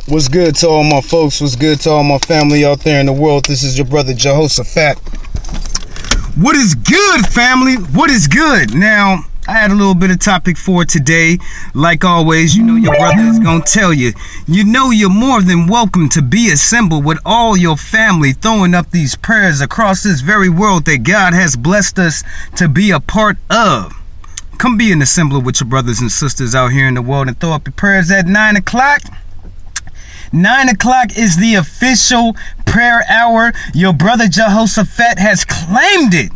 What's good to all my folks? What's good to all my family out there in the world? This is your brother Jehoshaphat. What is good, family? What is good? Now, I had a little bit of topic for today. Like always, you know your brother is going to tell you. You know you're more than welcome to be assembled with all your family, throwing up these prayers across this very world that God has blessed us to be a part of. Come be an assembly with your brothers and sisters out here in the world and throw up your prayers at 9 o'clock. 9 o'clock is the official prayer hour. Your brother Jehoshaphat has claimed it.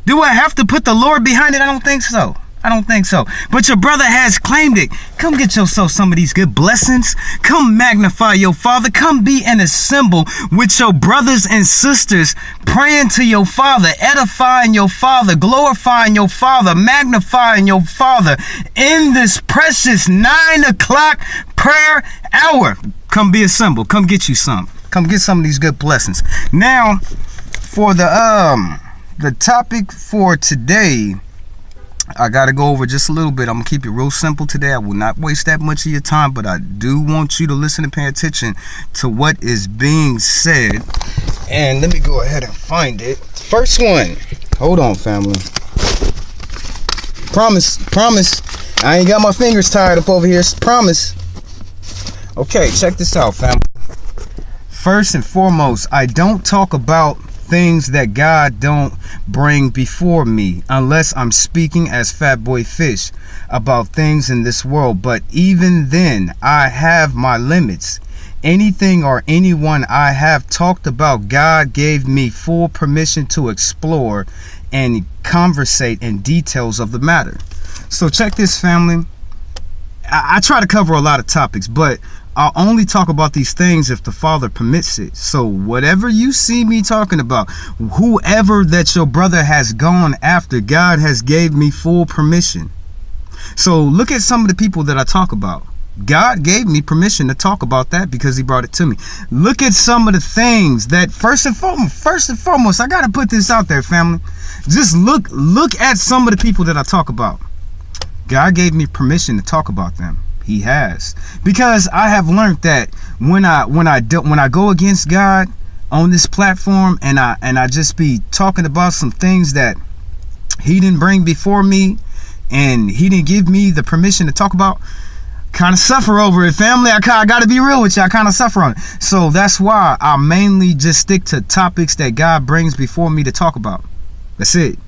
Do I have to put the Lord behind it? I don't think so. But your brother has claimed it. Come get yourself some of these good blessings. Come magnify your Father. Come be and assemble with your brothers and sisters, praying to your Father, edifying your Father, glorifying your Father, magnifying your Father in this precious 9 o'clock prayer hour. Come be assembled. Come get you some. Come get some of these good blessings. Now, for the topic for today, I got to go over just a little bit. I'm going to keep it real simple today. I will not waste that much of your time, but I do want you to listen and pay attention to what is being said. And let me go ahead and find it. First one. Hold on, family. Promise. I ain't got my fingers tied up over here. Promise. Okay, check this out, family. First and foremost, I don't talk about things that God don't bring before me unless I'm speaking as Fat Boy Fish about things in this world. But even then, I have my limits. Anything or anyone I have talked about, God gave me full permission to explore and conversate in details of the matter. So check this, family. I try to cover a lot of topics, but I'll only talk about these things if the Father permits it. So whatever you see me talking about, whoever that your brother has gone after, God has gave me full permission. So look at some of the people that I talk about. God gave me permission to talk about that because he brought it to me. Look at some of the things that first and foremost, I got to put this out there, family. Just look at some of the people that I talk about. God gave me permission to talk about them. He has, because I have learned that when I go against God on this platform and I just be talking about some things that he didn't bring before me and he didn't give me the permission to talk about, kind of suffer over it, family. I got to be real with you. I kind of suffer on it. So that's why I mainly just stick to topics that God brings before me to talk about. That's it.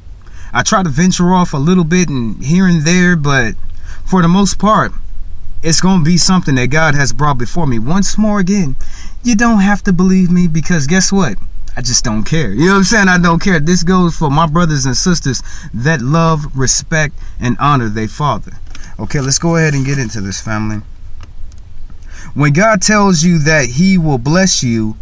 I try to venture off a little bit and here and there, but for the most part, it's going to be something that God has brought before me. Once more again, you don't have to believe me because guess what? I just don't care. You know what I'm saying? I don't care. This goes for my brothers and sisters that love, respect, and honor their Father. Okay, let's go ahead and get into this, family. When God tells you that he will bless you,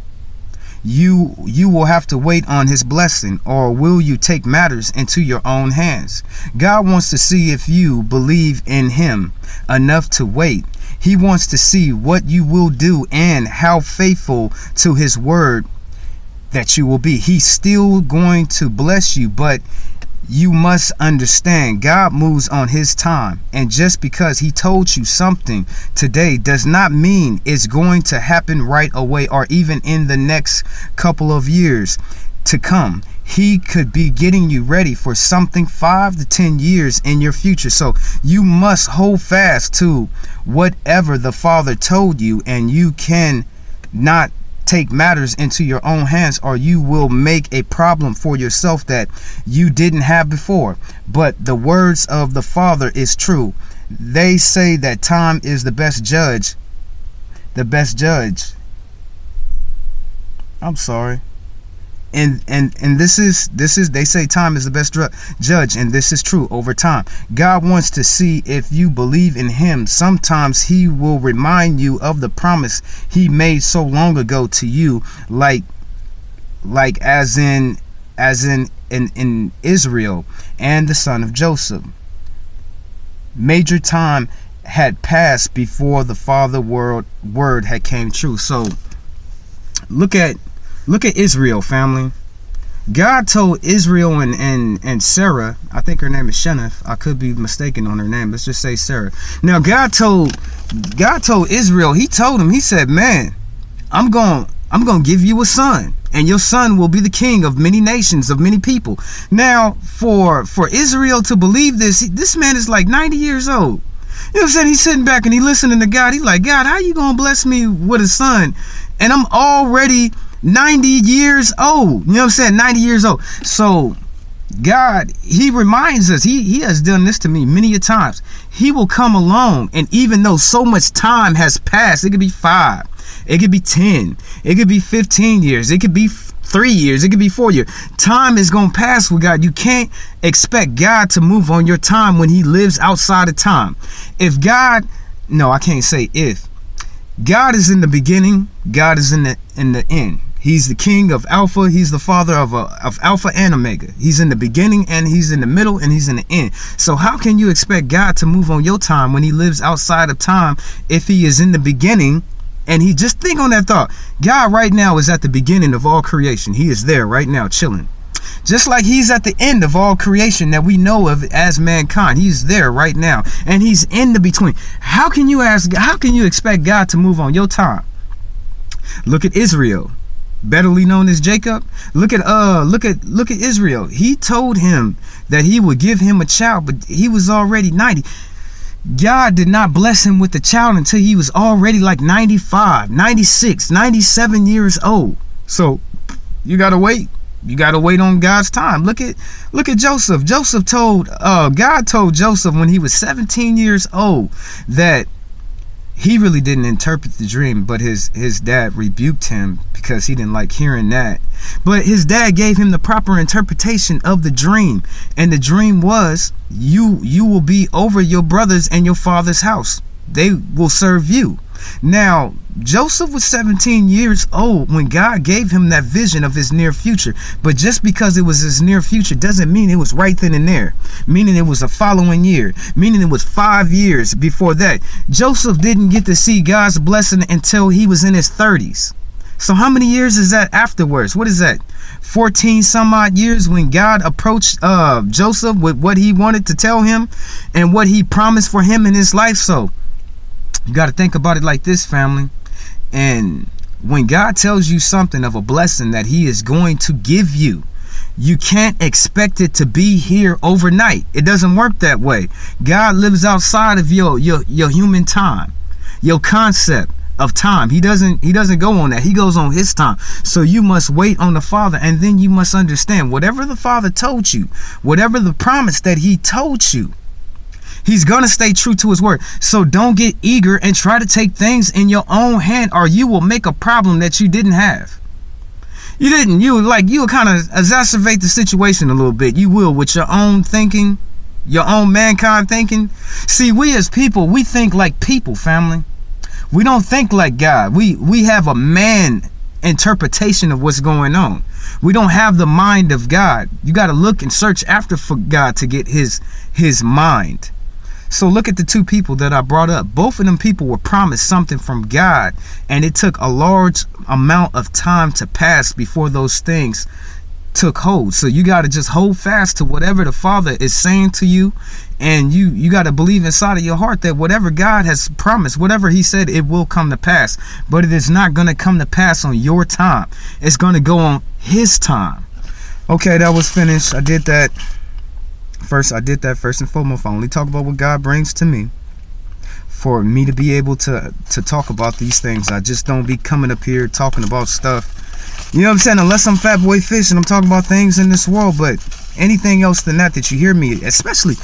you will have to wait on his blessing, or will you take matters into your own hands? God wants to see if you believe in him enough to wait. He wants to see what you will do and how faithful to his word that you will be. He's still going to bless you, but you must understand God moves on his time, and just because he told you something today does not mean it's going to happen right away or even in the next couple of years to come. He could be getting you ready for something 5 to 10 years in your future. So you must hold fast to whatever the Father told you, and you can not take matters into your own hands, or you will make a problem for yourself that you didn't have before. But the words of the Father is true. They say that time is the best judge. I'm sorry. And this is they say time is the best judge, and this is true over time. God wants to see if you believe in him. Sometimes he will remind you of the promise he made so long ago to you, like as in Israel and the son of Joseph. Major time had passed before the Father word had came true. So look at Israel, family. God told Israel and Sarah, I think her name is Sheneth. I could be mistaken on her name. Let's just say Sarah. Now God told Israel, he told him, he said, man, I'm going to give you a son, and your son will be the king of many nations, of many people. Now, for Israel to believe this man is like 90 years old. You know what I'm saying? He's sitting back and he listening to God. He's like, God, how you going to bless me with a son? And I'm already 90 years old. You know what I'm saying? 90 years old. So God, he reminds us, he has done this to me many a times. He will come along, and even though so much time has passed, it could be 5, it could be 10, it could be 15 years, it could be 3 years, it could be 4 years. Time is going to pass with God. You can't expect God to move on your time when he lives outside of time. If God, no, I can't say if. God is in the beginning, God is in the end. He's the king of Alpha. He's the father of Alpha and Omega. He's in the beginning, and he's in the middle, and he's in the end. So how can you expect God to move on your time when he lives outside of time if he is in the beginning? And he, just think on that thought. God right now is at the beginning of all creation. He is there right now chilling. Just like he's at the end of all creation that we know of as mankind. He's there right now, and he's in the between. How can you expect God to move on your time? Look at Israel, betterly known as Jacob. Look at Israel. He told him that he would give him a child, but he was already 90. God did not bless him with the child until he was already like 95, 96, 97 years old. So you gotta wait. You gotta wait on God's time. Look at Joseph. God told Joseph when he was 17 years old that he really didn't interpret the dream, but his dad rebuked him because he didn't like hearing that. But his dad gave him the proper interpretation of the dream, and the dream was, you will be over your brothers and your father's house. They will serve you. Now, Joseph was 17 years old when God gave him that vision of his near future. But just because it was his near future doesn't mean it was right then and there. Meaning it was a following year. Meaning it was 5 years before that. Joseph didn't get to see God's blessing until he was in his 30s. So how many years is that afterwards? What is that? 14 some odd years when God approached Joseph with what he wanted to tell him and what he promised for him in his life. So you got to think about it like this, family. And when God tells you something of a blessing that he is going to give you, you can't expect it to be here overnight. It doesn't work that way. God lives outside of your human time, your concept of time. He doesn't go on that. He goes on his time. So you must wait on the Father, and then you must understand whatever the Father told you, whatever the promise that he told you, he's going to stay true to his word. So don't get eager and try to take things in your own hand, or you will make a problem that you didn't have. You'll kind of exacerbate the situation a little bit. You will, with your own thinking, your own mankind thinking. See, we as people, we think like people, family. We don't think like God. We have a man interpretation of what's going on. We don't have the mind of God. You got to look and search after for God to get his mind. So look at the two people that I brought up. Both of them people were promised something from God, and it took a large amount of time to pass before those things took hold. So you got to just hold fast to whatever the Father is saying to you, and you got to believe inside of your heart that whatever God has promised, whatever he said, it will come to pass. But it is not going to come to pass on your time. It's going to go on his time. Okay, that was finished. I did that first and foremost. I only talk about what God brings to me for me to be able to talk about these things. I just don't be coming up here talking about stuff, you know what I'm saying, unless I'm Fat Boy Fish and I'm talking about things in this world. But anything else than that you hear me, especially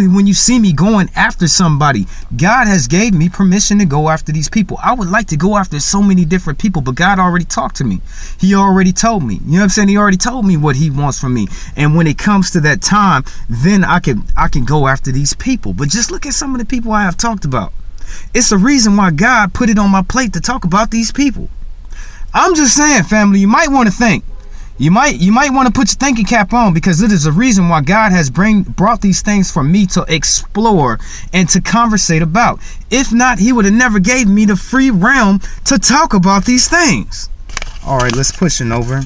when you see me going after somebody, God has gave me permission to go after these people. I would like to go after so many different people, but God already talked to me. He already told me, you know what I'm saying? He already told me what he wants from me. And when it comes to that time, then I can go after these people. But just look at some of the people I have talked about. It's the reason why God put it on my plate to talk about these people. I'm just saying, family, you might want to think. You might want to put your thinking cap on, because it is a reason why God has brought these things for me to explore and to conversate about. If not, he would have never gave me the free realm to talk about these things. All right, let's push it over.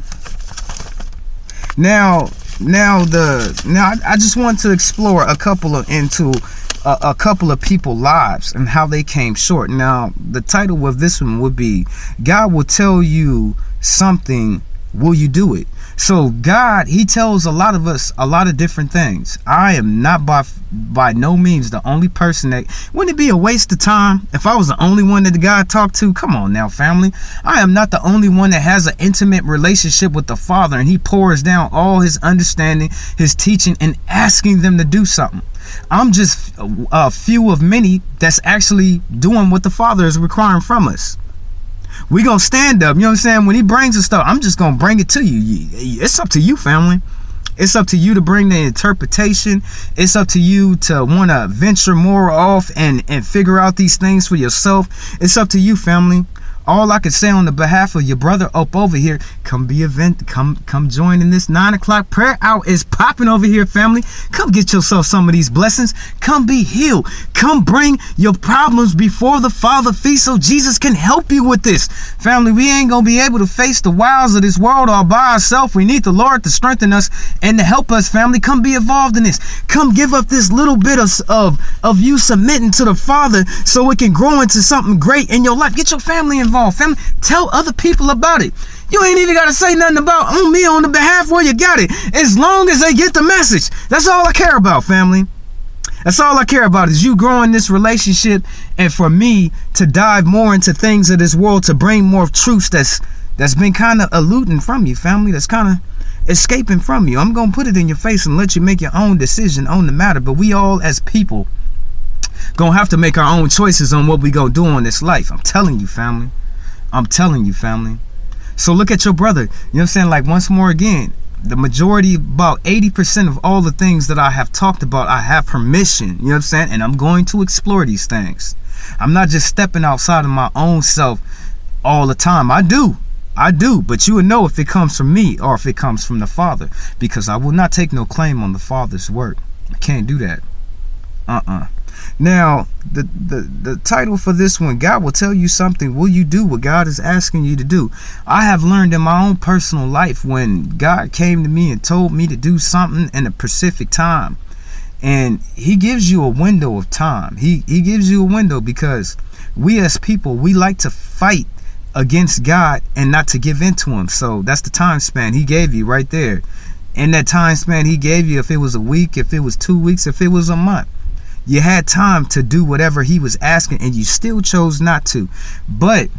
Now I just want to explore a couple of people lives and how they came short. Now the title of this one would be, God will tell you something, will you do it? So God, he tells a lot of us a lot of different things. I am not by no means the only person that, wouldn't it be a waste of time if I was the only one that God talked to? Come on now, family. I am not the only one that has an intimate relationship with the Father, and he pours down all his understanding, his teaching, and asking them to do something. I'm just a few of many that's actually doing what the Father is requiring from us. We gonna stand up, you know what I'm saying? When he brings us stuff, I'm just gonna bring it to you. It's up to you, family. It's up to you to bring the interpretation. It's up to you to want to venture more off and figure out these things for yourself. It's up to you, family. All I can say on the behalf of your brother up over here, come join in this 9 o'clock prayer hour is popping over here, family. Come get yourself some of these blessings. Come be healed. Come bring your problems before the Father feast so Jesus can help you with this. Family, we ain't going to be able to face the wiles of this world all by ourselves. We need the Lord to strengthen us and to help us, family. Come be involved in this. Come give up this little bit of you submitting to the Father so it can grow into something great in your life. Get your family involved. Family, tell other people about it. You ain't even got to say nothing about on me on the behalf where you got it, as long as they get the message. That's all I care about, family. That's all I care about, is you growing this relationship, and for me to dive more into things of this world, to bring more truths that's been kind of eluding from you, family, that's kind of escaping from you. I'm gonna put it in your face and let you make your own decision on the matter, but we all as people gonna have to make our own choices on what we gonna do on this life. I'm telling you, family. I'm telling you, family. So look at your brother. You know what I'm saying? Like, once more again, the majority, about 80% of all the things that I have talked about, I have permission. You know what I'm saying? And I'm going to explore these things. I'm not just stepping outside of my own self all the time. I do. But you would know if it comes from me or if it comes from the Father, because I will not take no claim on the Father's work. I can't do that. Now, the title for this one, God will tell you something, will you do what God is asking you to do? I have learned in my own personal life, when God came to me and told me to do something in a specific time, and he gives you a window of time. He gives you a window, because we as people, we like to fight against God and not to give in to him. So that's the time span he gave you right there. In that time span he gave you, if it was a week, if it was 2 weeks, if it was a month, you had time to do whatever he was asking, and you still chose not to. But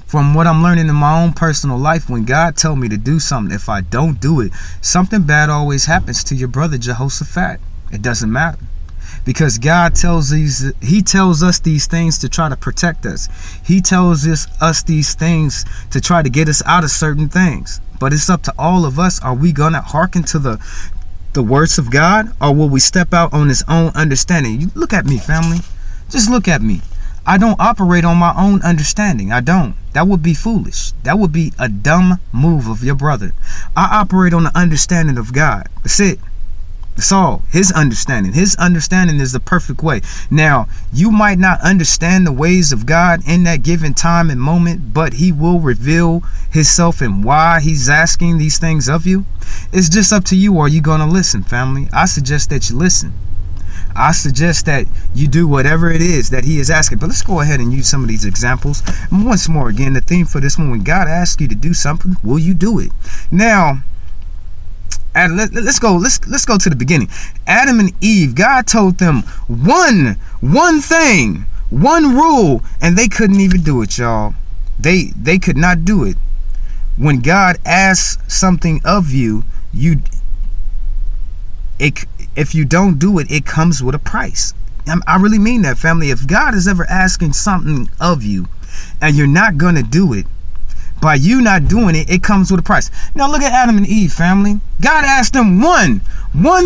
from what I'm learning in my own personal life, when God told me to do something, if I don't do it, something bad always happens to your brother Jehoshaphat. It doesn't matter, because God tells us these things to try to protect us. He tells us these things to try to get us out of certain things. But it's up to all of us. Are we gonna hearken to the words of God, or will we step out on his own understanding? You look at me, family. Just look at me. I don't operate on my own understanding. I don't. That would be foolish. That would be a dumb move of your brother. I operate on the understanding of God. That's it. That's all. His understanding. His understanding is the perfect way. Now, you might not understand the ways of God in that given time and moment, but he will reveal himself and why he's asking these things of you. It's just up to you. Are you going to listen, family? I suggest that you listen. I suggest that you do whatever it is that he is asking. But let's go ahead and use some of these examples. Once more again, the theme for this one, when God asks you to do something, will you do it? Now, and let's go to the beginning. Adam and Eve, God told them one thing, one rule, and they couldn't even do it, y'all. They could not do it. When God asks something of you, if you don't do it, it comes with a price. I really mean that, family. If God is ever asking something of you and you're not gonna do it, by you not doing it, it comes with a price. Now look at Adam and Eve, family. God asked them one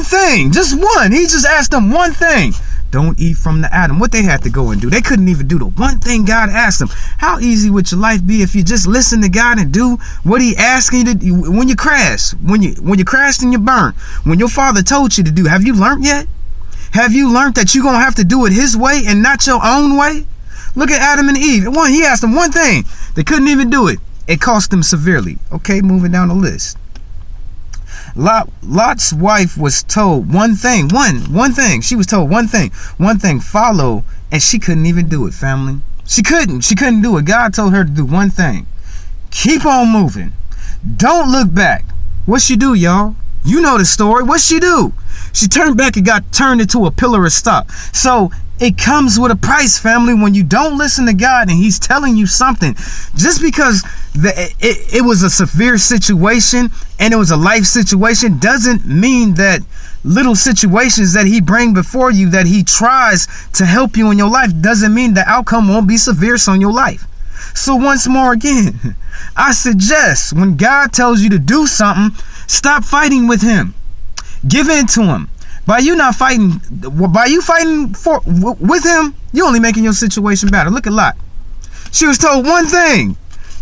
thing, just one. He just asked them one thing. Don't eat from the Adam. What they had to go and do? They couldn't even do the one thing God asked them. How easy would your life be if you just listen to God and do what he asked you to do? When you crash, when you crashed and you burned, when your father told you to do, have you learned yet? Have you learned that you're going to have to do it his way and not your own way? Look at Adam and Eve. He asked them one thing. They couldn't even do it. It cost them severely. Okay, moving down the list. Lot's wife was told one thing. She was told one thing, follow, and she couldn't even do it, family. She couldn't do it. God told her to do one thing. Keep on moving. Don't look back. What she do, y'all? You know the story. What she do? She turned back and got turned into a pillar of stop. So it comes with a price, family, when you don't listen to God and he's telling you something. Just because it was a severe situation and it was a life situation doesn't mean that little situations that he bring before you, that he tries to help you in your life, doesn't mean the outcome won't be severe on your life. So once more again, I suggest when God tells you to do something, stop fighting with him. Give in to him. By you fighting with him, you're only making your situation better. Look at Lot. She was told one thing.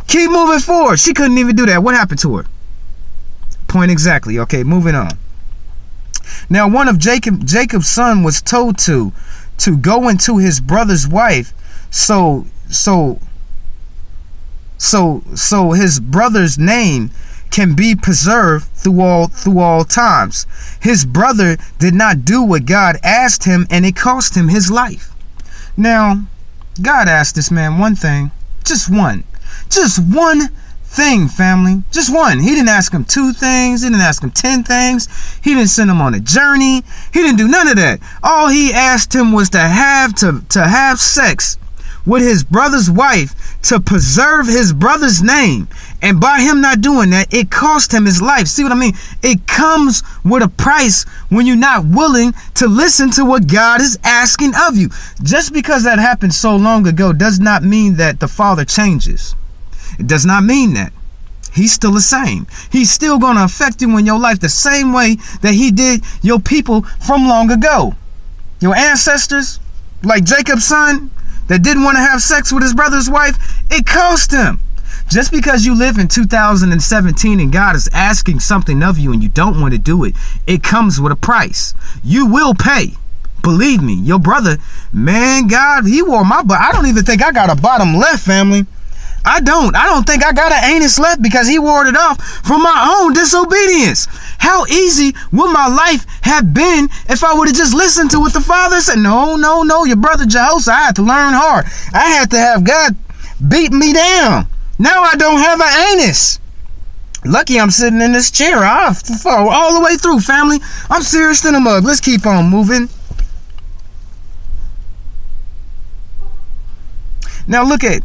Keep moving forward. She couldn't even do that. What happened to her? Point exactly. Okay, moving on. Now, one of Jacob's son was told to go into his brother's wife, so his brother's name can be preserved through all times. His brother did not do what God asked him, and it cost him his life. Now, God asked this man one thing, just one thing, family, just one. He didn't ask him 2 things. He didn't ask him 10 things. He didn't send him on a journey. He didn't do none of that. All he asked him was to have sex with his brother's wife to preserve his brother's name. And by him not doing that, it cost him his life. See what I mean? It comes with a price when you're not willing to listen to what God is asking of you. Just because that happened so long ago does not mean that the Father changes. It does not mean that. He's still the same. He's still going to affect you in your life the same way that he did your people from long ago. Your ancestors, like Jacob's son, that didn't want to have sex with his brother's wife, it cost him. Just because you live in 2017 and God is asking something of you and you don't want to do it, it comes with a price. You will pay. Believe me, your brother, man, God, he wore my butt. I don't even think I got a bottom left, family. I don't think I got an anus left because he wore it off from my own disobedience. How easy would my life have been if I would have just listened to what the Father said? No, your brother Jehoshaphat, I had to learn hard. I had to have God beat me down. Now I don't have an anus. Lucky I'm sitting in this chair. I'll fall all the way through, family. I'm serious than a mug. Let's keep on moving. Now look at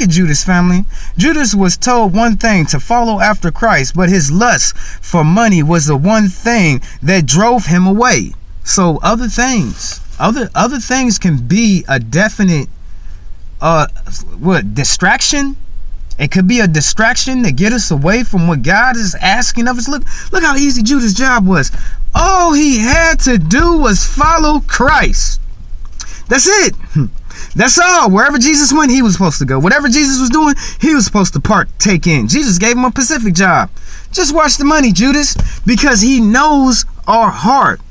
Judas, family. Judas was told one thing, to follow after Christ, but his lust for money was the one thing that drove him away. So other things can be a definite distraction. It could be a distraction to get us away from what God is asking of us. Look how easy Judas' job was. All he had to do was follow Christ. That's it. That's all. Wherever Jesus went, he was supposed to go. Whatever Jesus was doing, he was supposed to partake in. Jesus gave him a specific job. Just watch the money, Judas, because he knows our heart.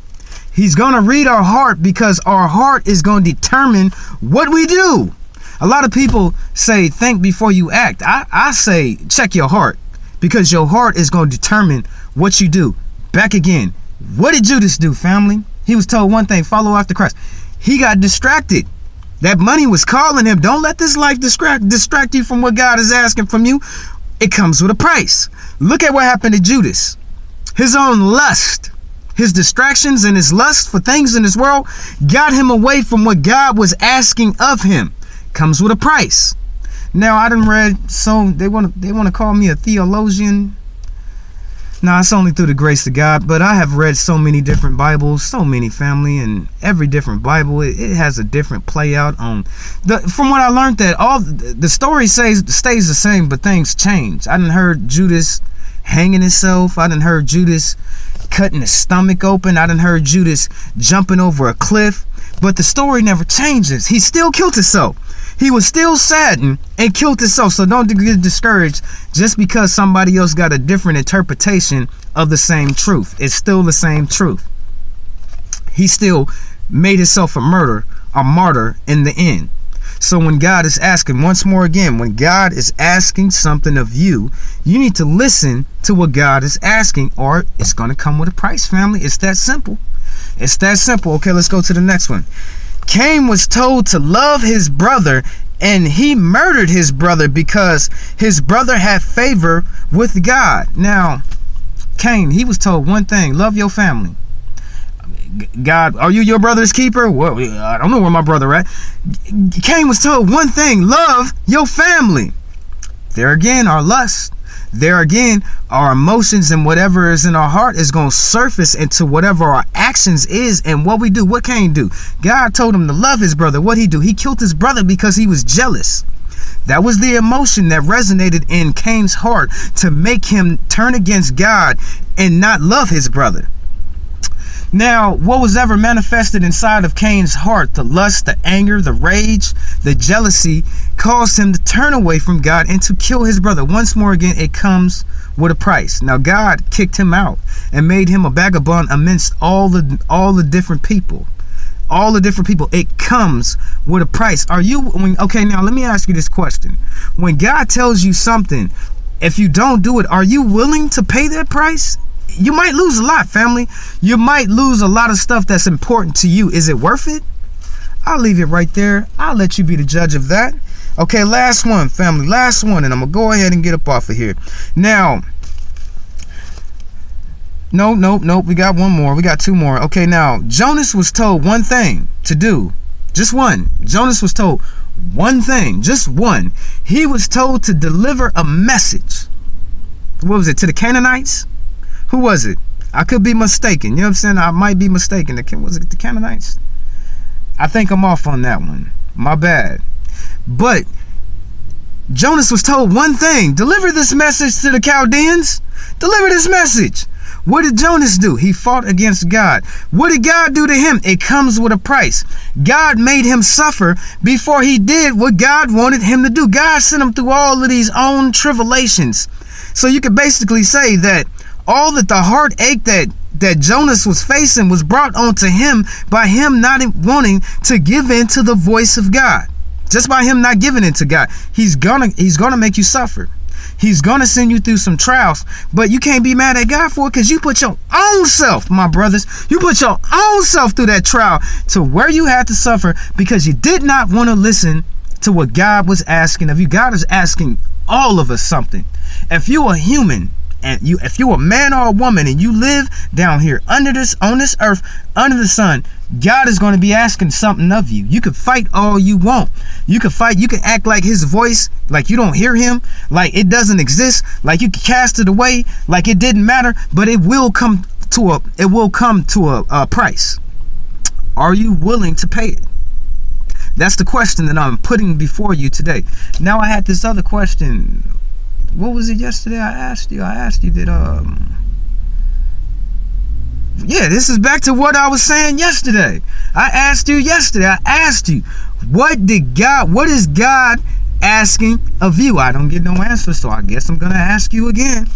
He's going to read our heart because our heart is going to determine what we do. A lot of people say, think before you act. I say, check your heart, because your heart is going to determine what you do. Back again. What did Judas do, family? He was told one thing, follow after Christ. He got distracted. That money was calling him. Don't let this life distract you from what God is asking from you. It comes with a price. Look at what happened to Judas. His own lust, his distractions and his lust for things in this world got him away from what God was asking of him. Comes with a price. Now, I done read, so they want to call me a theologian. Nah, it's only through the grace of God, but I have read so many different Bibles, so many, family, and every different Bible, it has a different play out on from what I learned, that all the story stays the same, but things change. I done heard Judas hanging himself. I done heard Judas cutting his stomach open. I done heard Judas jumping over a cliff, but the story never changes. He still killed himself. He was still saddened and killed himself. So don't get discouraged just because somebody else got a different interpretation of the same truth. It's still the same truth. He still made himself a martyr in the end. So when God is asking, once more again, when God is asking something of you, you need to listen to what God is asking, or it's going to come with a price, family. It's that simple. It's that simple. Okay, let's go to the next one. Cain was told to love his brother, and he murdered his brother because his brother had favor with God. Now, Cain, he was told one thing: love your family. God, are you your brother's keeper? Well, I don't know where my brother at. Cain was told one thing: love your family. There again, our lust. There again, our emotions and whatever is in our heart is going to surface into whatever our actions is and what we do. What Cain do? God told him to love his brother. What he do? He killed his brother because he was jealous. That was the emotion that resonated in Cain's heart to make him turn against God and not love his brother. Now, what was ever manifested inside of Cain's heart, the lust, the anger, the rage, the jealousy, caused him to turn away from God and to kill his brother. Once more again, it comes with a price. Now, God kicked him out and made him a vagabond amidst all the different people. All the different people. It comes with a price. Okay, now let me ask you this question. When God tells you something, if you don't do it, are you willing to pay that price? You might lose a lot, family. You might lose a lot of stuff that's important to you. Is it worth it? I'll leave it right there. I'll let you be the judge of that. Okay, last one, family. Last one, and I'm going to go ahead and get up off of here. Now, nope. We got one more. We got two more. Okay, now, Jonas was told one thing to do. Just one. Jonas was told one thing. Just one. He was told to deliver a message. What was it? To the Canaanites? Who was it? I could be mistaken. You know what I'm saying? I might be mistaken. Was it the Canaanites? I think I'm off on that one. My bad. But Jonas was told one thing: deliver this message to the Chaldeans. Deliver this message. What did Jonas do? He fought against God. What did God do to him? It comes with a price. God made him suffer before he did what God wanted him to do. God sent him through all of these own tribulations. So you could basically say that all that the heartache that Jonas was facing was brought onto him by him not wanting to give in to the voice of God. Just by him not giving in to God, he's gonna make you suffer. He's gonna send you through some trials, but you can't be mad at God for it, because you put your own self, my brothers, you put your own self through that trial to where you had to suffer because you did not want to listen to what God was asking of you. God is asking all of us something. If you're a human, and if you're a man or a woman and you live down here on this earth, under the sun, God is going to be asking something of you. You can fight all you want. You can fight. You can act like his voice, like you don't hear him, like it doesn't exist, like you can cast it away, like it didn't matter. But it will come to a price. Are you willing to pay it? That's the question that I'm putting before you today. Now, I had this other question. What was it yesterday? I asked you that yeah, this is back to what I was saying yesterday. I asked you, what is God asking of you? I don't get no answer, so I guess I'm gonna ask you again.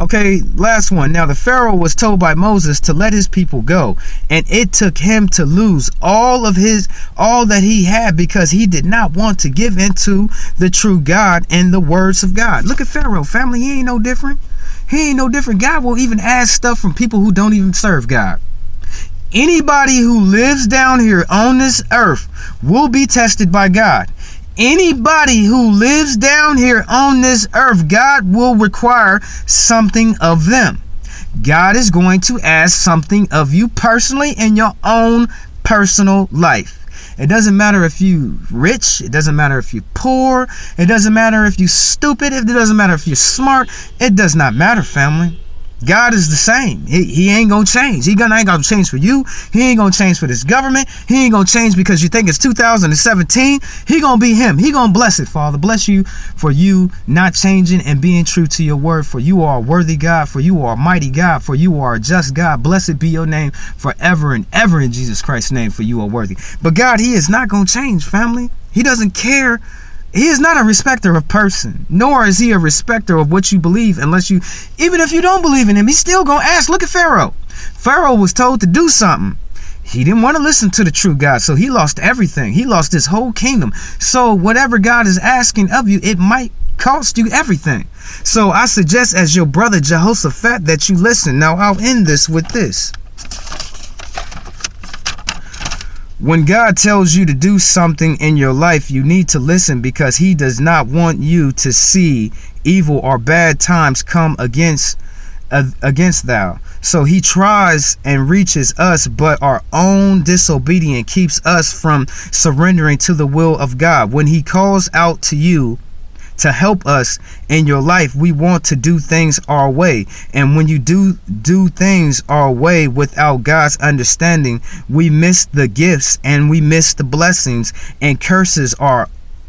Okay, last one. Now, the Pharaoh was told by Moses to let his people go, and it took him to lose all that he had because he did not want to give into the true God and the words of God. Look at Pharaoh, family. He ain't no different. God will even ask stuff from people who don't even serve God. Anybody who lives down here on this earth will be tested by God. Anybody who lives down here on this earth, God will require something of them. God is going to ask something of you personally in your own personal life. It doesn't matter if you rich. It doesn't matter if you poor. It doesn't matter if you stupid. It doesn't matter if you're smart. It does not matter, family. God is the same. He ain't gonna change. He ain't gonna change for you. He ain't gonna change for this government. He ain't gonna change because you think it's 2017. He gonna be him. He gonna bless it, Father. Bless you for you not changing and being true to your word. For you are a worthy God. For you are a mighty God. For you are a just God. Blessed be your name forever and ever in Jesus Christ's name. For you are worthy. But God, he is not gonna change, family. He doesn't care. He is not a respecter of person, nor is he a respecter of what you believe, even if you don't believe in him, he's still going to ask. Look at Pharaoh. Pharaoh was told to do something. He didn't want to listen to the true God, so he lost everything. He lost his whole kingdom. So whatever God is asking of you, it might cost you everything. So I suggest, as your brother Jehoshaphat, that you listen. Now I'll end this with this. When God tells you to do something in your life, you need to listen, because he does not want you to see evil or bad times come against thou. So he tries and reaches us, but our own disobedience keeps us from surrendering to the will of God. When he calls out to you to help us in your life, we want to do things our way. And when you do things our way without God's understanding, we miss the gifts and we miss the blessings, and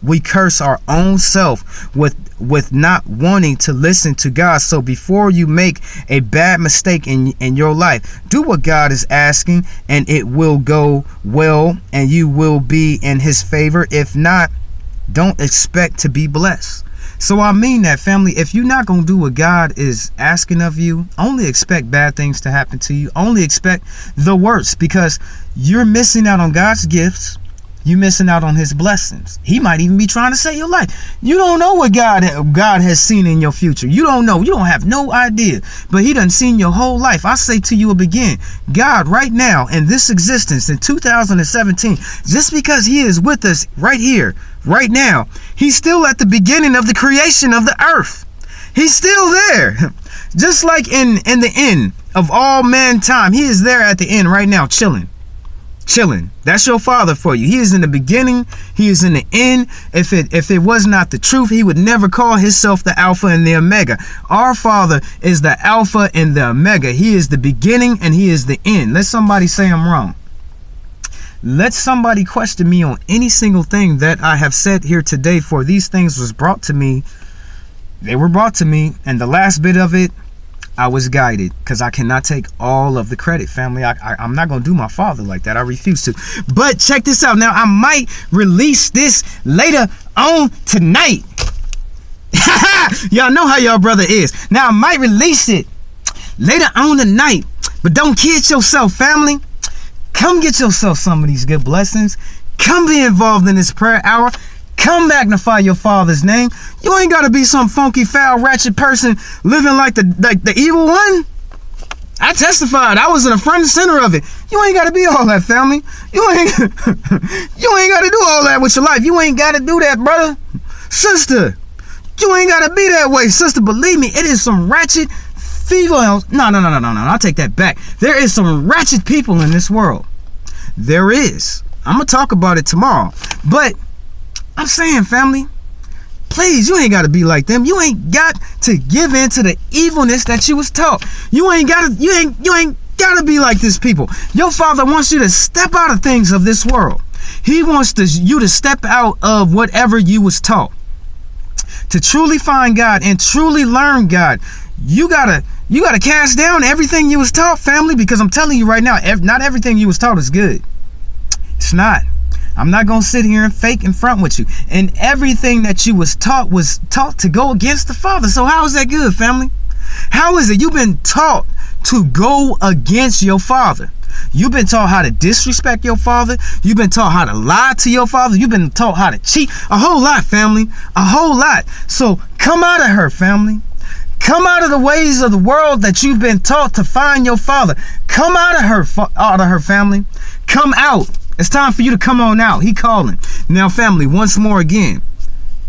we curse our own self with not wanting to listen to God. So before you make a bad mistake in your life, do what God is asking, and it will go well, and you will be in his favor. If not, don't expect to be blessed. So I mean that, family. If you're not going to do what God is asking of you, only expect bad things to happen to you. Only expect the worst, because you're missing out on God's gifts. You're missing out on his blessings. He might even be trying to save your life. You don't know what God has seen in your future. You don't know. You don't have no idea. But he done seen your whole life. I say to you again, God right now in this existence in 2017, just because he is with us right here, right now, he's still at the beginning of the creation of the earth. He's still there. Just like in the end of all mankind, he is there at the end right now, chilling. That's your father for you. He is in the beginning, he is in the end. If it was not the truth, he would never call himself the Alpha and the Omega. Our Father is the Alpha and the Omega. He is the beginning and he is the end. Let somebody say I'm wrong. Let somebody question me on any single thing that I have said here today, for these things was brought to me. They were brought to me, and the last bit of it, I was guided, because I cannot take all of the credit, family. I'm not going to do my father like that. I refuse to. But check this out. Now, I might release this later on tonight. Y'all know how y'all brother is. Now, I might release it later on tonight. But don't kid yourself, family. Come get yourself some of these good blessings. Come be involved in this prayer hour. Come magnify your father's name. You ain't got to be some funky, foul, ratchet person living like the evil one. I testified. I was in the front and center of it. You ain't got to be all that, family. You ain't got to do all that with your life. You ain't got to do that, brother. Sister, you ain't got to be that way. Sister, believe me, it is some ratchet females. No. I'll take that back. There is some ratchet people in this world. There is. I'm going to talk about it tomorrow. But I'm saying, family, please, you ain't got to be like them. You ain't got to give in to the evilness that you was taught. You ain't got to be like these people. Your father wants you to step out of things of this world. He wants you to step out of whatever you was taught. To truly find God and truly learn God, you gotta cast down everything you was taught, family, because I'm telling you right now, not everything you was taught is good. It's not. I'm not going to sit here and fake in front with you. And everything that you was taught to go against the Father. So how is that good, family? How is it you've been taught to go against your Father? You've been taught how to disrespect your Father. You've been taught how to lie to your Father. You've been taught how to cheat. A whole lot, family. A whole lot. So come out of her, family. Come out of the ways of the world that you've been taught to find your Father. Come out of her, family. Come out. It's time for you to come on out. He calling. Now, family, once more again,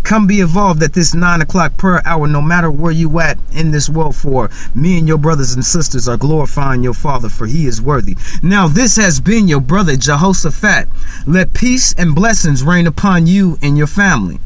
come be involved at this 9 o'clock prayer hour, no matter where you at in this world, for me and your brothers and sisters are glorifying your Father, for he is worthy. Now, this has been your brother Jehoshaphat. Let peace and blessings reign upon you and your family.